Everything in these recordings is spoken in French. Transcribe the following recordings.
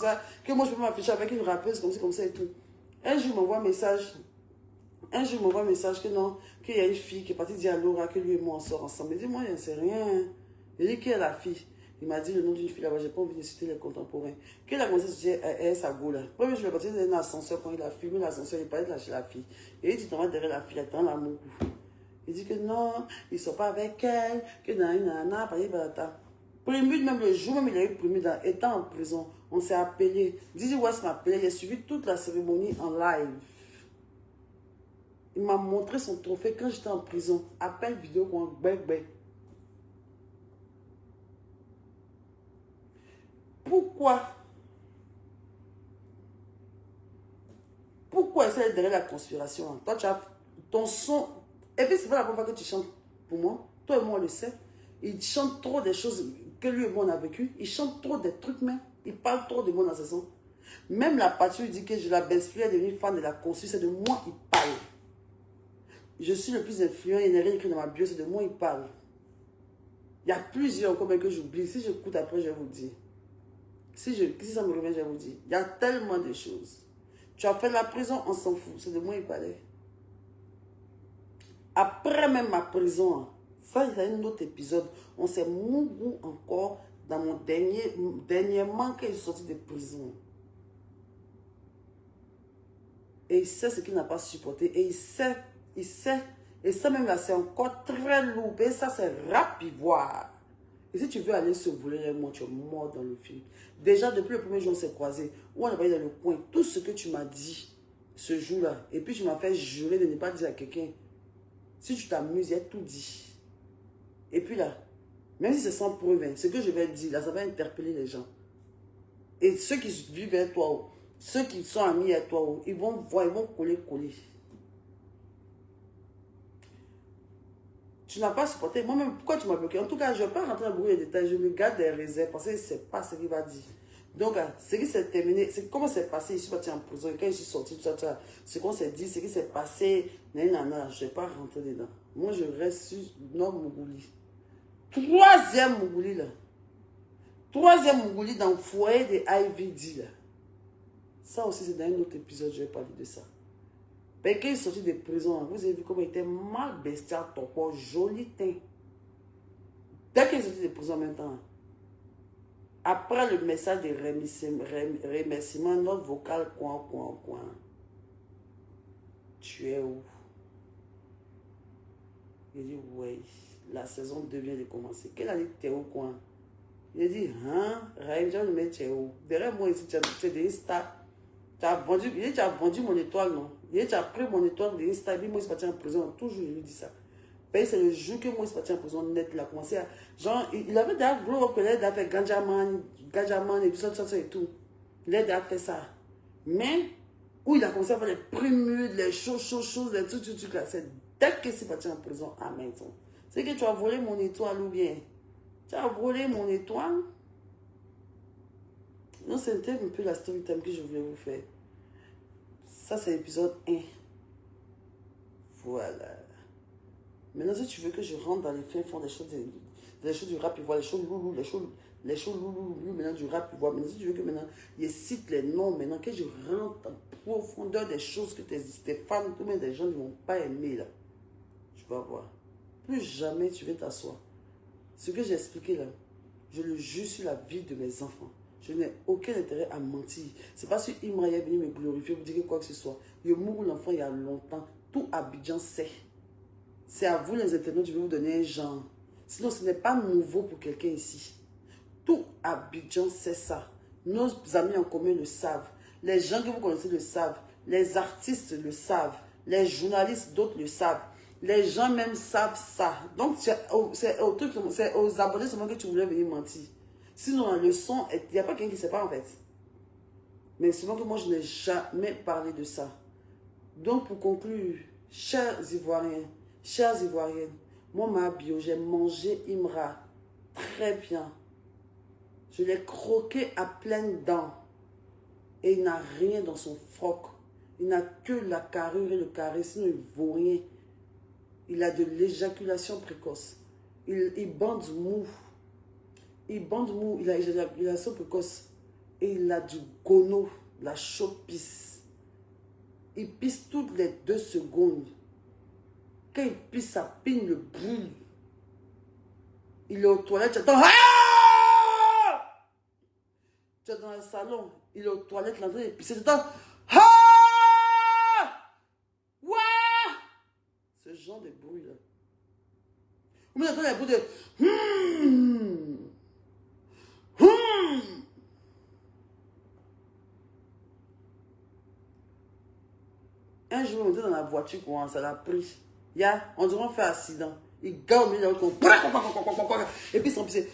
ça, que moi je peux m'afficher avec une rappeuse comme ça et tout. Un jour, il m'envoie un message. Un jour, il m'envoie un message que non, qu'il y a une fille qui est partie dire à Laura que lui et moi on sort ensemble. Il dit, moi, je ne sais rien. Il dit, qui est la fille? Il m'a dit le nom d'une fille là-bas, j'ai pas envie de citer les contemporains. Qu'il a commencé à se dire, elle est sa go là. Premier jour, je l'ai parti dans un ascenseur quand il a filmé l'ascenseur, il parlait de lâcher la fille. Et il dit, t'en vas derrière la fille, attends l'amour. Il dit que non, ils ne sont pas avec elle, que nanana, Prému, même le jour même il a eu Prému, étant en prison, on s'est appelé. Dizzy West m'a appelé, il a suivi toute la cérémonie en live. Il m'a montré son trophée quand j'étais en prison. Appel vidéo, bec. Pourquoi essayer derrière la conspiration? Hein? Toi, tu as ton son. Et puis, c'est pas la première fois que tu chantes pour moi. Toi et moi, on le sait. Il chante trop des choses que lui et moi, on a vécues. Il chante trop des trucs, même. Il parle trop de moi dans ses sons. Même la partie où il dit que je la baisse plus, elle est devenue fan de la conçue, c'est de moi qu'il parle. Je suis le plus influent, il n'y a rien écrit dans ma bio, c'est de moi qu'il parle. Il y a plusieurs encore que j'oublie. Si j'écoute après, je vais vous dire. Si ça me revient, je vais vous dire. Il y a tellement de choses. Tu as fait la prison, on s'en fout. C'est de moi qu'il parlait. Après même ma prison, hein, ça, il y a un autre épisode. On s'est mouru encore dans mon dernièrement quand il est sorti de prison. Et il sait ce qu'il n'a pas supporté. Et il sait. Et ça même là, c'est encore très lourd. Et ça, c'est rapivoire. Et si tu veux aller se voler les mots, tu es mort dans le film. Déjà, depuis le premier jour, on s'est croisés. Où on est allé dans le coin. Tout ce que tu m'as dit ce jour-là. Et puis, tu m'as fait jurer de ne pas dire à quelqu'un. Si tu t'amuses, il y a tout dit. Et puis là, même si c'est sans preuve, hein, ce que je vais dire, là, ça va interpeller les gens. Et ceux qui vivent avec toi, ceux qui sont amis avec toi, ils vont voir, ils vont coller. Tu n'as pas supporté. Moi-même, pourquoi tu m'as bloqué? En tout cas, je ne vais pas rentrer dans beaucoup de détails. Je me garde des réserves parce que je ne sais pas ce qu'il va dire. Donc, ce qui s'est terminé, c'est comment c'est passé. Je suis parti en prison. Quand je suis sorti, tout ça, ce qu'on s'est dit, ce qui s'est passé, je ne vais pas rentrer dedans. Moi, je reste sur Nord Mougouli. Troisième Mougouli, là. Troisième Mougouli dans le foyer de IVD, là. Ça aussi, c'est dans un autre épisode, je vais parler de ça. Mais quand il est sorti de prison, vous avez vu comment il était mal bestial, ton corps, joli teint. Dès qu'il est sorti de prison en même temps, après le message de remerciement, notre vocal, coin. Tu es où? Il dit, oui, la saison 2 vient de commencer. Quelle année tu es où, coin? Il dit, hein, Ranger, le mec, tu es où? Derrière moi, ici, tu es des stars. Tu as vendu mon étoile, non? Tu as pris mon étoile de Insta, et puis moi, je suis parti en prison. Toujours, je lui dis ça. C'est le jour que moi, je suis parti en prison net. Il a commencé à. Genre, il avait déjà glow up, il a fait Ganjaman et tout ça et tout. Il a déjà fait ça. Mais, où il a commencé à faire les prémudes, les choses, les trucs là. C'est dès que je suis parti en prison à maison. C'est que tu as volé mon étoile ou bien? Tu as volé mon étoile? Non, c'était un peu la story time que je voulais vous faire. Ça, c'est l'épisode 1. Voilà. Maintenant, si tu veux que je rentre dans les fins fonds des choses du rap, les choses loulou, maintenant du rap, maintenant, si tu veux que maintenant, je cite les noms, maintenant, que je rentre en profondeur des choses que tes fans, tout même des gens ne vont pas aimer, là. Tu vas voir. Plus jamais tu viens t'asseoir. Ce que j'ai expliqué là, je le jure sur la vie de mes enfants. Je n'ai aucun intérêt à mentir. C'est pas si Imra est venu me glorifier pour dire quoi que ce soit. Il mourut l'enfant il y a longtemps. Tout Abidjan sait. C'est à vous les internautes, je vais vous donner un genre. Sinon, ce n'est pas nouveau pour quelqu'un ici. Tout Abidjan sait ça. Nos amis en commun le savent. Les gens que vous connaissez le savent. Les artistes le savent. Les journalistes, d'autres le savent. Les gens même savent ça. Donc, c'est aux abonnés seulement que tu voulais venir mentir. Sinon, la leçon, il n'y a pas quelqu'un qui ne sait pas en fait. Mais seulement que moi, je n'ai jamais parlé de ça. Donc, pour conclure, chers Ivoiriens, chères Ivoiriennes, moi, ma bio, j'ai mangé Imra très bien. Je l'ai croqué à pleines dents. Et il n'a rien dans son froc. Il n'a que la carrure et le carré, sinon il ne vaut rien. Il a de l'éjaculation précoce. Il bande mou. Il a l'éjaculation précoce. Et il a du gono, la chaude pisse. Il pisse toutes les 2 secondes. Quand il pisse, sa pine le brûle. Il est aux toilettes, tu attends. Ah! Tu es dans le salon, il est aux toilettes, l'entrée est pissé, tu attends. Ah! Ouah! Ce genre de bruit là. Ou bien j'entends les bruits de. Un jour, on était dans la voiture, ça l'a pris. On dirait qu'on fait accident. Il gare au milieu de la route. Et puis, il s'en pissé.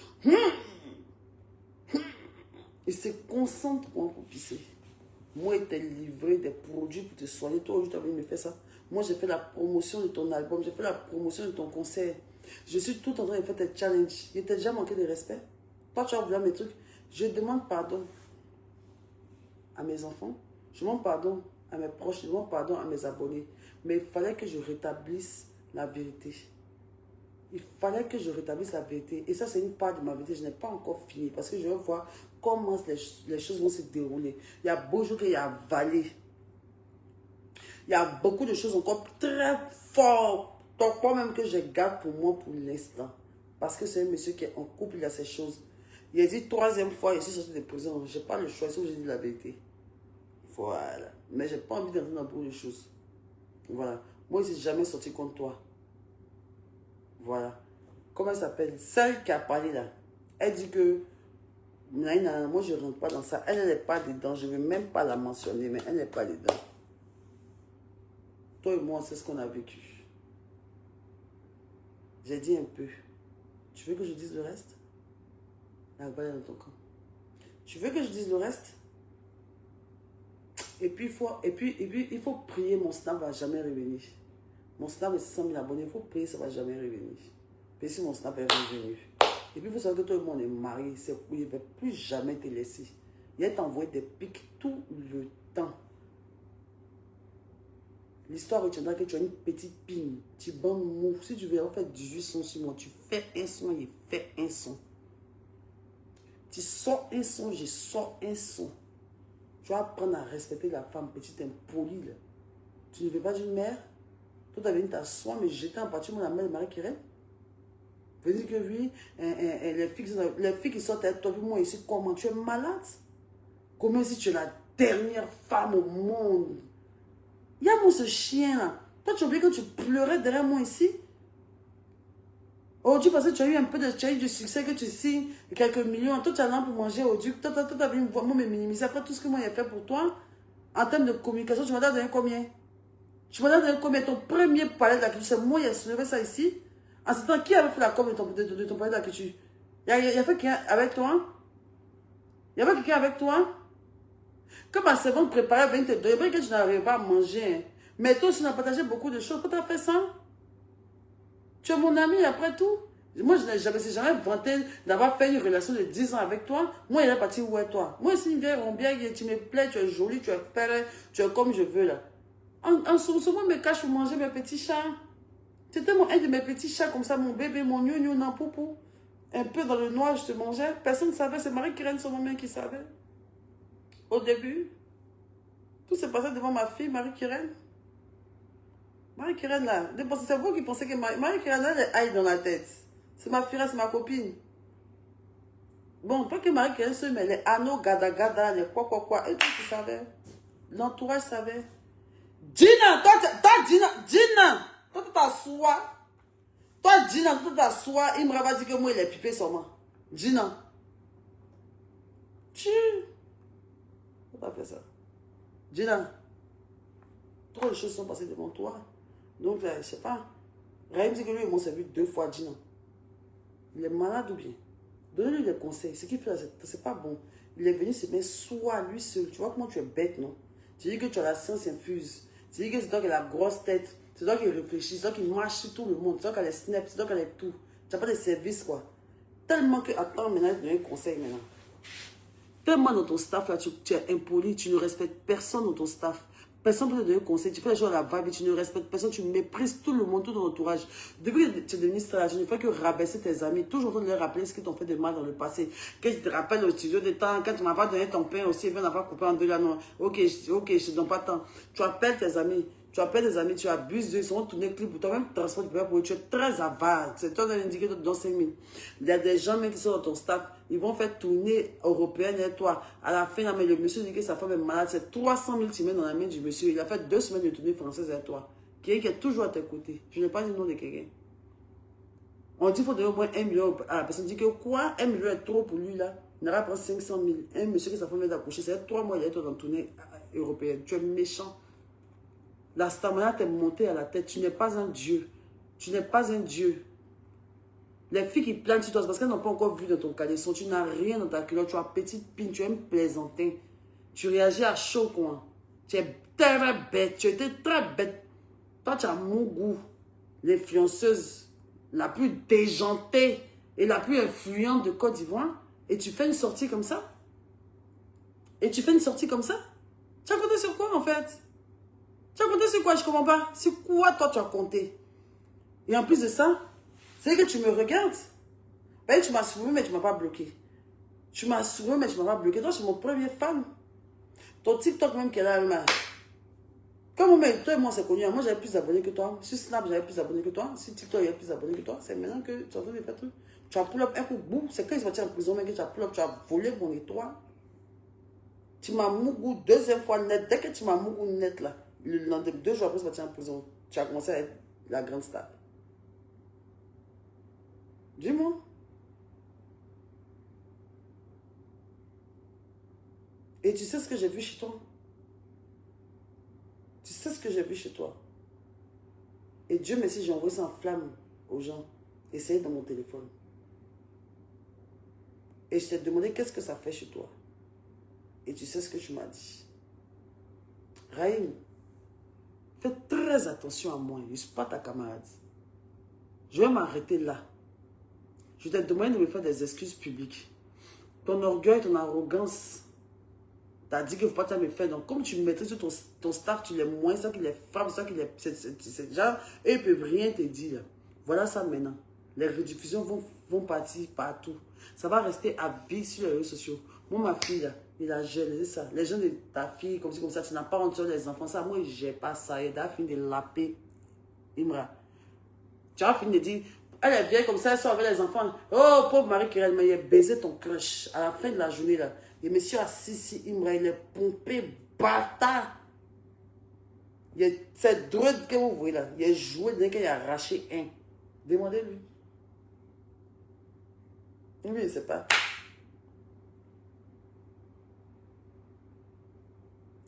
Il se concentre pour pisser. Moi, il t'a livré des produits pour te soigner. Toi, aujourd'hui, tu as envie de me faire ça. Moi, j'ai fait la promotion de ton album. J'ai fait la promotion de ton concert. Je suis tout en train de faire tes challenges. Il t'a déjà manqué de respect. Toi, tu as oublié mes trucs. Je demande pardon à mes enfants. Je demande pardon à mes proches. Je demande pardon à mes abonnés. Mais il fallait que je rétablisse la vérité. Il fallait que je rétablisse la vérité. Et ça, c'est une part de ma vérité. Je n'ai pas encore fini. Parce que je veux voir comment les choses vont se dérouler. Il y a beaucoup de choses qu'il y a avalé. Il y a beaucoup de choses encore très fortes. Toi même que je garde pour moi pour l'instant. Parce que c'est un monsieur qui est en couple, il a ces choses. Il a dit 3e fois, je suis sorti de prison. Je n'ai pas le choix, sauf que j'ai dit la vérité. Voilà. Mais je n'ai pas envie d'entrer dans beaucoup de choses. Voilà. Moi, je ne suis jamais sorti contre toi. Voilà. Comment elle s'appelle? Celle qui a parlé là. Elle dit que moi je ne rentre pas dans ça. Elle n'est pas dedans. Je ne vais même pas la mentionner, mais elle n'est pas dedans. Toi et moi, c'est ce qu'on a vécu. J'ai dit un peu. Tu veux que je dise le reste? La balle est dans ton camp. Tu veux que je dise le reste? Et puis, il faut prier. Mon snap ne va jamais revenir. Mon snap est 600 000 abonnés. Il faut prier, ça ne va jamais revenir. Et si mon snap est revenu. Et puis, il faut savoir que tout le monde est marié. Il ne va plus jamais te laisser. Il va t'envoyer des pics tout le temps. L'histoire retiendra que tu as une petite pine. Tu bandes mou. Si tu veux faire 18 sons sur moi, tu fais un son, il fait un son. Tu sors un son, je sors un son. Tu vas apprendre à respecter la femme, petite impolie. Là. Tu ne veux pas d'une mère? Toi, tu as venu t'asseoir, mais j'étais en partie, moi, la mère de Marie-Kérène. Vous dire que oui, les filles qui sortent avec toi, moi ici, comment? Tu es malade? Comment si tu es la dernière femme au monde? Il y a moi ce chien là. Toi, tu as oublié que tu pleurais derrière moi ici? Aujourd'hui, parce que tu as eu un peu du succès, que tu signes quelques millions. Toi, tu as l'air pour manger aujourd'hui. Toi, tu as vu moi me minimiser. Après tout ce que moi j'ai fait pour toi, en termes de communication, tu m'as donné combien? Tu m'as donné combien? Ton premier palais de la culture, c'est moi qui ai soulevé ça ici. En ce temps, qui avait fait la com de ton palais de la culture? Il y a fait quelqu'un avec toi? Il y avait quelqu'un avec toi? Quand ma servante préparait 20 degrés, que tu n'arrivais pas à manger. Hein. Mais toi aussi, tu as partagé beaucoup de choses. Pourquoi tu as fait ça? Tu es mon ami après tout. Moi, je n'ai jamais vanté d'avoir fait une relation de 10 ans avec toi. Moi, il est parti où est toi? Moi, c'est une vieille rombière, tu me plais, tu es jolie, tu es ferrée, tu es comme je veux là. En souvent, me cache pour manger mes petits chats. C'était un de mes petits chats comme ça, mon bébé, mon gnou, non, poupou. Un peu dans le noir, je te mangeais. Personne ne savait, c'est Marie-Kérène, son maman qui savait. Au début, tout s'est passé devant ma fille, Marie-Kérène. Marie-Kérène, là, c'est vous qui pensez que Marie-Kérène, elle est aïe dans la tête. C'est ma fille, c'est ma copine. Bon, pas que Marie-Kérène se met les anneaux, gada, les quoi. Et tout, tu savais. L'entourage savait. Gina, toi, Gina, toi, tu t'assois. Toi, Gina, tu t'assois. Il me va dire que moi, il est pipé seulement. Gina. Pourquoi tu as fait ça? Gina. Trop de choses sont passées devant toi. Donc, je ne sais pas. Raïm dit que lui, il m'a servi 2 fois, Gina. Il est malade ou bien? Donnez-lui des conseils. Ce qu'il fait, c'est pas bon. Il est venu se mettre soit lui seul. Tu vois comment tu es bête, non? Tu dis que tu as la science infuse. Tu dis que c'est toi qui as la grosse tête. C'est toi qui réfléchis. C'est toi qui marche sur tout le monde. C'est toi qui as les snaps. C'est toi qui as les tout. Tu n'as pas de service, quoi. Tellement que, attends, maintenant, je te donne un conseil, maintenant. Tellement dans ton staff, là, tu es impoli. Tu ne respectes personne dans ton staff. Personne ne peut te donner conseil. Tu fais les choses à la vibe, tu ne respectes personne, tu méprises tout le monde, tout ton entourage. Depuis que tu es devenu star, tu ne fais que rabaisser tes amis. Toujours de leur rappeler ce qu'ils t'ont fait de mal dans le passé. Quand tu te rappelles au studio de temps, quand tu ne m'as pas donné ton pain aussi, on n'a pas coupé en deux là, non. Ok, je te donne pas de temps. Tu appelles tes amis. Tu appelles tes amis, tu abuses d'eux, ils sont tournés clip pour toi, même transport du peuple pour eux, tu es très avare. C'est toi qui as indiqué dans 5 000. Il y a des gens même qui sont dans ton staff, ils vont faire tourner européenne et toi. À la fin, mais le monsieur dit que sa femme est malade, c'est 300 000 tu mets dans la main du monsieur. Il a fait 2 semaines de tournée française avec toi. Quelqu'un qui est toujours à tes côtés. Je n'ai pas dit le nom de quelqu'un. On dit qu'il faut donner au moins 1 million à la personne. On dit que quoi, 1 million est trop pour lui là. Il n'aura pas 500 000. Un monsieur que sa femme vient d'accoucher, c'est 3 mois, il est dans une tournée européenne. Tu es méchant. La stamina t'est montée à la tête. Tu n'es pas un dieu. Tu n'es pas un dieu. Les filles qui planent sur toi, c'est parce qu'elles n'ont pas encore vu dans ton caleçon. Tu n'as rien dans ta culotte. Tu as petite pine. Tu aimes plaisanter. Tu réagis à chaud, quoi. Tu es très bête. Tu étais très bête. Toi, tu as mon goût. L'influenceuse la plus déjantée et la plus influente de Côte d'Ivoire. Et tu fais une sortie comme ça? Et tu fais une sortie comme ça? Tu as compté sur quoi, en fait? Tu as compté sur quoi? Je comprends pas. Sur quoi, toi, tu as compté? Et en plus de ça, c'est que tu me regardes. Ben, tu m'as souri, mais tu ne m'as pas bloqué. Tu m'as souri, mais tu ne m'as pas bloqué. Toi, c'est mon premier fan. Ton TikTok même qu'elle a, là. Comme toi et moi, c'est connu. Moi, j'avais plus d'abonnés que toi. Sur Snap, j'avais plus d'abonnés que toi. Sur TikTok, j'avais plus d'abonnés que toi. C'est maintenant que tu es en train de faire truc. Tu as pull up un coup, boum. C'est quand ils sont partis en prison, mais que tu as pull up, tu as volé mon étoile. Tu m'as mougou 2e fois net. Dès que tu m'as mougou net, là, le lendemain, 2 jours après, tu es parti en prison. Tu as commencé à être la grande star. Dis-moi. Et tu sais ce que j'ai vu chez toi? Tu sais ce que j'ai vu chez toi? Et Dieu merci, j'ai envoyé ça en flamme aux gens. Essayez dans mon téléphone. Et je t'ai demandé qu'est-ce que ça fait chez toi. Et tu sais ce que tu m'as dit. Raïm, fais très attention à moi. Je ne suis pas ta camarade. Je vais m'arrêter là. Je t'ai demandé de me faire des excuses publiques. Ton orgueil, ton arrogance, t'as dit qu'il ne faut pas te me faire. Donc, comme tu maîtrises ton staff, tu les moins, ça qui les frappe, ça qui les... C'est déjà... Et ils ne peuvent rien te dire. Voilà ça maintenant. Les rediffusions vont partir partout. Ça va rester à vie sur les réseaux sociaux. Moi, ma fille, là, il a géré ça. Les gens de ta fille, comme ça, tu n'as pas honte sur les enfants. Ça, moi, je n'ai pas ça. Il a fini de laper. Imra. Tu as fini de dire... Elle est vieille comme ça, elle sort avec les enfants. Oh, pauvre Marie-Kérel, mais il a baisé ton crush. À la fin de la journée, là, le monsieur assis ici, Imra, il est pompé, bâtard. C'est droit que vous voyez là. Il a joué dès qu'il a arraché un. Demandez-lui. Lui, il ne sait pas.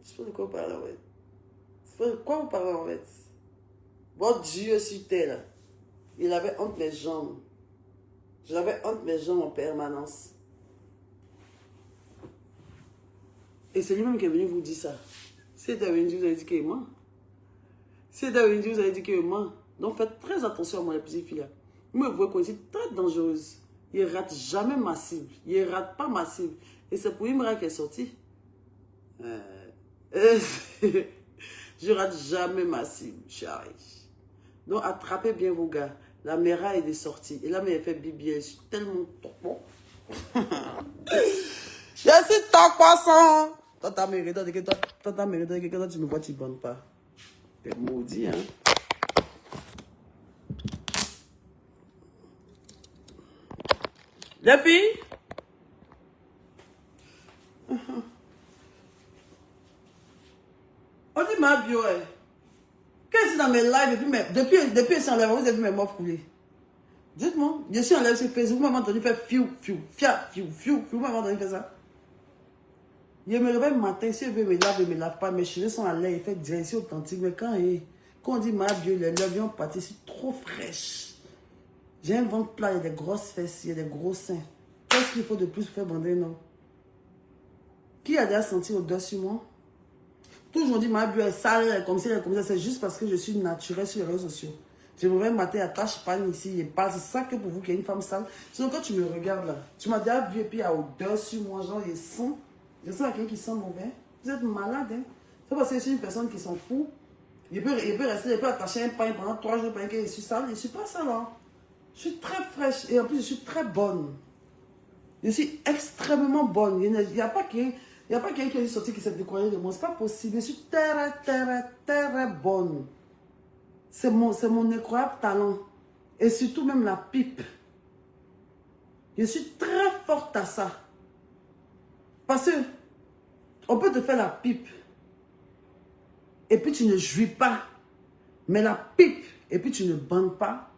Je sais pas de quoi vous parlez en fait. Je sais pas de quoi vous parlez en fait. Votre Dieu sur terre là. Il avait honte mes jambes. J'avais honte mes jambes en permanence. Et c'est lui-même qui est venu vous dire ça. Si il était venu, vous avez dit qu'il ment. Si il était venu, vous avez dit qu'il ment. Donc faites très attention à moi, les petites filles là. Vous me voyez qu'on est très dangereuse. Il ne rate jamais ma cible. Il ne rate pas ma cible. Et c'est pour Imra qui est sorti. Je rate jamais ma cible, chérie. Donc attrapez bien vos gars. La mère est sortie. Et là, mais elle fait bibi. Je suis tellement bon. Je suis tant croissant. Toi, t'as mérité que toi, tu me vois, tu ne bandes pas. T'es maudit, hein. Les filles. On dit ma bio, qu'est-ce que c'est dans mes lives depuis que enlève, vous avez vu mes morts couler. Dites-moi, je suis enlève sur Facebook, vous m'avez entendu faire fiou, vous m'avez entendu faire ça. Je me réveille le matin, si je veux me lave, je ne me lave pas, mes cheveux sont à l'air, il fait direction authentique, mais quand on dit ma bio, les lèvres ont parti, c'est trop fraîche. J'ai un ventre plat, il y a des grosses fesses, il y a des gros seins. Qu'est-ce qu'il faut de plus pour faire bander, non? Qui a déjà senti l'odeur sur moi? Toujours dit ma bio est sale, elle est comme ça, c'est juste parce que je suis naturelle sur les réseaux sociaux. Je me réveille le matin, attache pas ici, et pas. C'est ça que pour vous qu'il y a une femme sale. Sinon, quand tu me regardes là, tu m'as déjà vu et puis il y a odeur sur moi, genre il sent. Je sens quelqu'un qui sent mauvais. Vous êtes malade, hein? C'est parce que je suis une personne qui s'en fout. Il peut rester, il peut attacher un pain pendant 3 jours, pendant que je suis sale. Je ne suis pas sale. Hein. Je suis très fraîche et en plus je suis très bonne. Je suis extrêmement bonne. Il n'y a pas quelqu'un qui est sorti qui s'est découragé de moi. Ce n'est pas possible. Je suis très bonne. C'est mon incroyable talent. Et surtout même la pipe. Je suis très forte à ça. Parce que on peut te faire la pipe. Et puis tu ne jouis pas. Mais la pipe. Et puis tu ne bandes pas.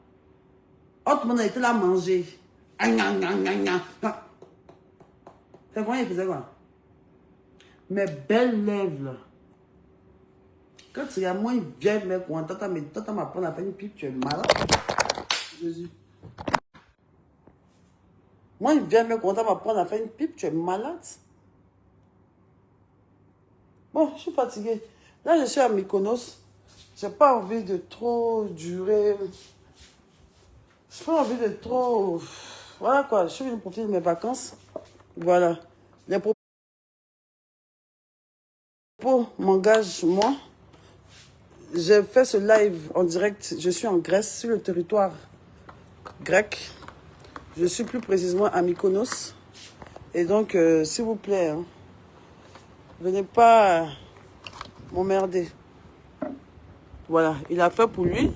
Autre monde a été là manger. C'est comment il faisait quoi? Mes belles lèvres là. Quand il y a moi, il vient me quoi. Tata m'apprend à faire une pipe, tu es malade. Jésus. Moi, il vient me content m'apprendre à faire une pipe, tu es malade. Bon, je suis fatiguée. Là, je suis à Mykonos. J'ai pas envie de trop durer. Je n'ai pas envie de trop... Voilà quoi, je suis venue profiter de mes vacances. Voilà. Les propos m'engagent, moi. J'ai fait ce live en direct. Je suis en Grèce, sur le territoire grec. Je suis plus précisément à Mykonos. Et donc, s'il vous plaît, hein, venez pas m'emmerder. Voilà, il a fait pour lui.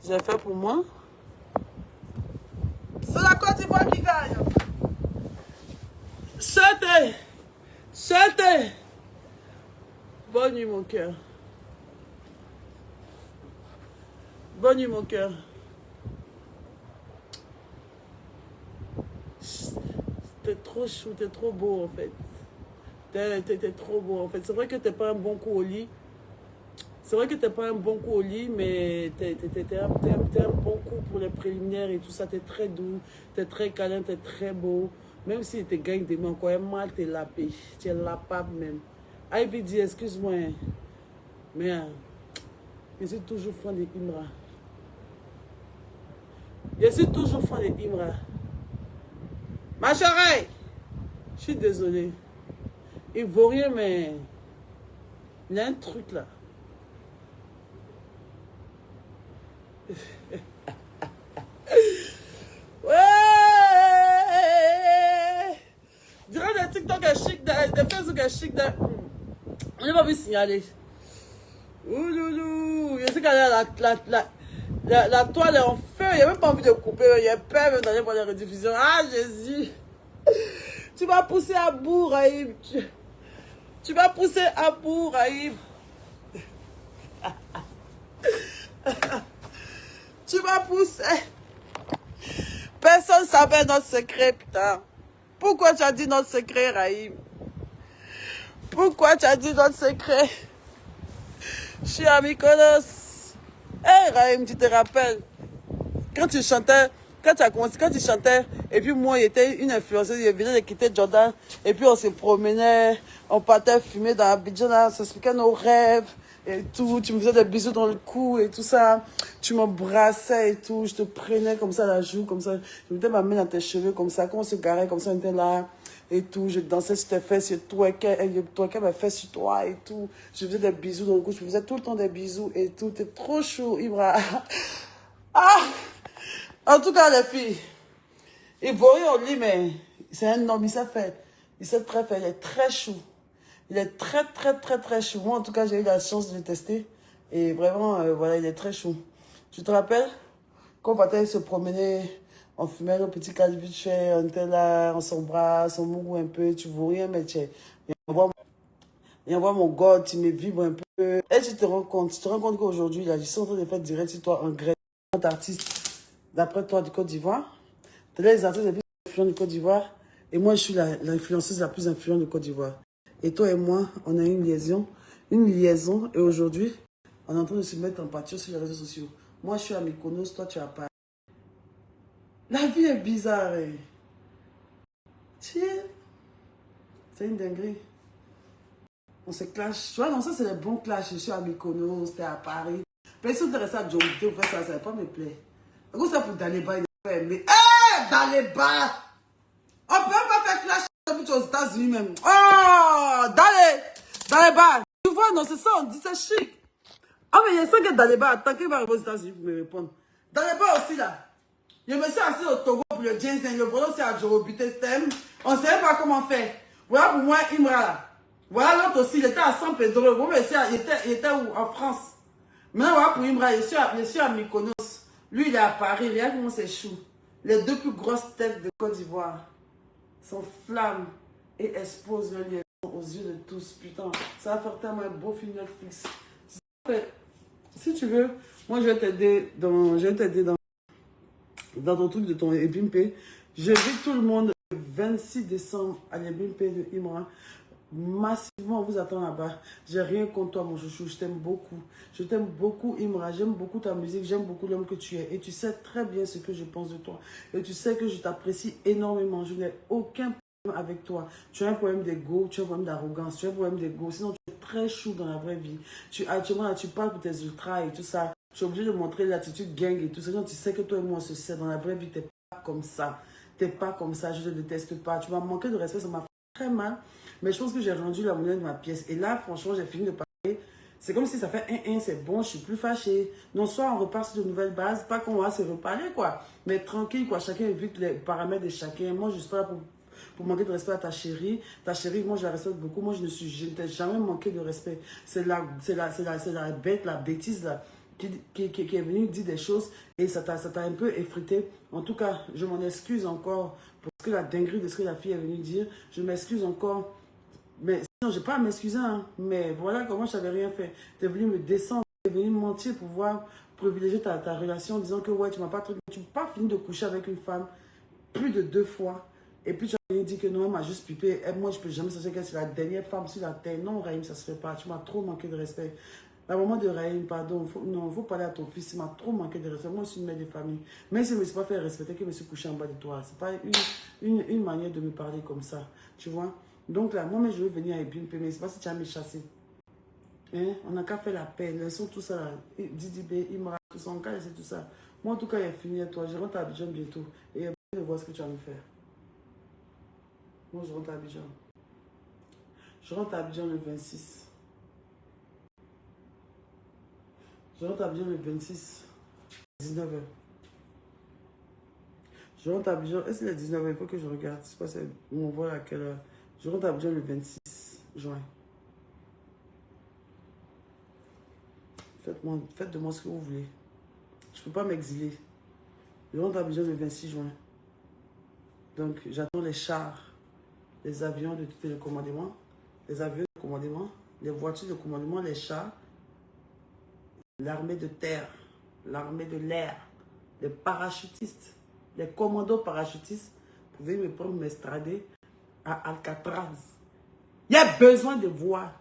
J'ai fait pour moi. C'est la Côte d'Ivoire qui gagne. Chantez. Chantez. Bonne nuit, mon cœur. Bonne nuit, mon cœur. T'es trop chou, t'es trop beau, en fait. T'es trop beau, en fait. C'est vrai que t'es pas un bon coup au lit. C'est vrai que t'es pas un bon coup au lit, mais t'es un bon coup pour les préliminaires et tout ça. T'es très doux, t'es très câlin, t'es très beau. Même si t'es gagne des mains, quand même mal, t'es lapé. Tu es lapable même. Ivy dit, excuse-moi, mais je suis toujours fan de Imra. Je suis toujours fan de Imra. Ma chérie, je suis désolée. Il vaut rien, mais il y a un truc là. Ouais! Durant le TikTok est chic, le Facebook est chic. On n'a pas vu signaler. Ouloulou! Je sais que la toile est en feu. Il n'y a même pas envie de couper. Il y a peur même d'aller voir les rediffusions. Ah, Jésus! Tu vas pousser à bout, Raïm. Tu vas pousser à bout, Raïm. Tu vas pousser. Personne ne savait notre secret, putain. Pourquoi tu as dit notre secret, Raïm? Pourquoi tu as dit notre secret? Je suis à Mykonos. Hé, Raïm, tu te rappelles? Quand tu chantais, quand tu as commencé, quand tu chantais, et puis moi, j'étais une influenceuse, je venais de quitter Jordan, et puis on se promenait, on partait fumer dans Abidjan, on s'expliquait nos rêves. Et tout, tu me faisais des bisous dans le cou et tout ça, tu m'embrassais et tout, je te prenais comme ça à la joue, comme ça, je mettais ma main dans tes cheveux comme ça, quand on se garait comme ça, on était là et tout, je dansais sur tes fesses, je twerkais mes fesses sur toi et tout, je faisais des bisous dans le cou, je faisais tout le temps des bisous et tout, t'es trop chaud, Ibra. Ah! En tout cas, les filles, il vaut rien au lit, mais c'est un homme, il sait faire, il sait très faire, il est très chou. Il est très chou. Moi, en tout cas, j'ai eu la chance de le tester. Et vraiment, voilà, il est très chou. Tu te rappelles? Quand on partait se promener, on fumait nos petits cadres vite fait, on était là, on s'embrasse, on mouille un peu, tu vois rien, mais tu envoie mon God, tu me vibres un peu. Et tu te rends compte qu'aujourd'hui, là, je suis en train de faire direct sur toi en Grèce, artiste, d'après toi, du Côte d'Ivoire. Tu es les artistes les plus influents du Côte d'Ivoire. Et moi, je suis l'influenceuse la plus influente du Côte d'Ivoire. Et toi et moi, on a une liaison. Et aujourd'hui, on est en train de se mettre en pâture sur les réseaux sociaux. Moi, je suis à Mykonos, toi, tu es à Paris. La vie est bizarre. Hein. Tiens, c'est une dinguerie. On se clash. Tu vois, non, ça, c'est les bons clashs. Je suis à Mykonos, tu es à Paris. Mais si on te reste à Djomité, ça ne va pas me plaire. À cause ça, pour Daléba, il n'est pas aimé. Hé, Daléba! On ne peut pas faire clash aux États-Unis même. Oh, dans les bars. non, c'est ça, on dit, c'est chic. Ah, mais il y a 5 gars dans les bars, tant qu'il va arriver aux États-Unis pour me répondre. Dans les bars aussi, là. Je me suis assis au Togo pour le ginseng, le volant c'est à Jorobité Stem. On ne savait pas comment faire. Voilà pour moi, Imra, là. Voilà l'autre aussi, il était à San Pedro. Bon, mais il était où? En France. Maintenant, voilà pour Imra, je suis à Mykonos. Lui, il est à Paris. Regarde comment c'est chou. Les deux plus grosses têtes de Côte d'Ivoire s'enflamment et exposent le liaison aux yeux de tous. Putain, ça va faire tellement un beau film Netflix. Si tu veux, moi, je vais t'aider dans ton truc de ton Ebimpe. J'invite tout le monde le 26 décembre à l'Ebimpe de Imra. Massivement, on vous attend là-bas. J'ai rien contre toi, mon chouchou. Je t'aime beaucoup. Je t'aime beaucoup, Imra. J'aime beaucoup ta musique. J'aime beaucoup l'homme que tu es. Et tu sais très bien ce que je pense de toi. Et tu sais que je t'apprécie énormément. Je n'ai aucun problème avec toi. Tu as un problème d'ego, tu as un problème d'arrogance, tu as un problème d'ego. Sinon, tu es très chou dans la vraie vie. Actuellement, tu parles pour tes ultras et tout ça. Je suis obligé de montrer l'attitude gang et tout ça. Tu sais que toi et moi, on se sait. Dans la vraie vie, tu n'es pas comme ça. Tu n'es pas comme ça. Je ne te déteste pas. Tu m'as manqué de respect. Ça m'a fait très mal. Mais je pense que j'ai rendu la monnaie de ma pièce. Et là, franchement, j'ai fini de parler. C'est comme si ça fait c'est bon, je suis plus fâchée. Non, soit on repart sur de nouvelles bases. Pas qu'on va se reparler, quoi. Mais tranquille, quoi. Chacun évite les paramètres de chacun. Moi, je suis pas là pour manquer de respect à ta chérie. Ta chérie, moi, je la respecte beaucoup. Moi, je ne t'ai jamais manqué de respect. C'est la bête, la bêtise, là, qui est venue dire des choses et ça t'a un peu effrité. En tout cas, je m'en excuse encore pour ce que la dinguerie de ce que la fille est venue dire. Je m'excuse encore. Mais sinon, je n'ai pas à m'excuser. Hein. Mais voilà comment je n'avais rien fait. Tu es venu me descendre, tu es venu me mentir pour pouvoir privilégier ta relation en disant que ouais, tu m'as pas truc. Tu n'as pas fini de coucher avec une femme plus de 2 fois. Et puis tu as dit que non, elle m'a juste pipé. Et moi, je ne peux jamais savoir qu'elle c'est la dernière femme sur la terre. Non, Raïm, ça ne se fait pas. Tu m'as trop manqué de respect. La maman de Raïm, pardon, il faut parler à ton fils. Il m'a trop manqué de respect. Moi, je suis une mère de famille. Même si je ne me suis pas fait respecter, que je me suis couché en bas de toi. Ce n'est pas une manière de me parler comme ça. Tu vois? Donc là, moi, je veux venir à Ebimpe, mais c'est pas si tu as me chasser. Hein? On n'a qu'à faire la paix. Laissons tout ça là. Didibé, Imra, tout ça, on a laissé tout ça. Moi, en tout cas, il est fini à toi. Je rentre à Abidjan bientôt. Et il de voir ce que tu vas me faire. Moi, je rentre à Abidjan. Je rentre à Abidjan le 26. Je rentre à Abidjan le 26. 19h. Je rentre à Abidjan. Est-ce qu'il est 19h? Il faut que je regarde. Je sais pas si on voit à quelle heure. Je rentre à Abidjan le 26 juin. Faites de moi ce que vous voulez. Je ne peux pas m'exiler. Je rentre à Abidjan le 26 juin. Donc, j'attends les chars, les avions de télécommandement, les avions de commandement, les voitures de commandement, les chars, l'armée de terre, l'armée de l'air, les parachutistes, les commandos parachutistes. Vous pouvez me prendre m'estrader à Alcatraz. Il y a besoin de voir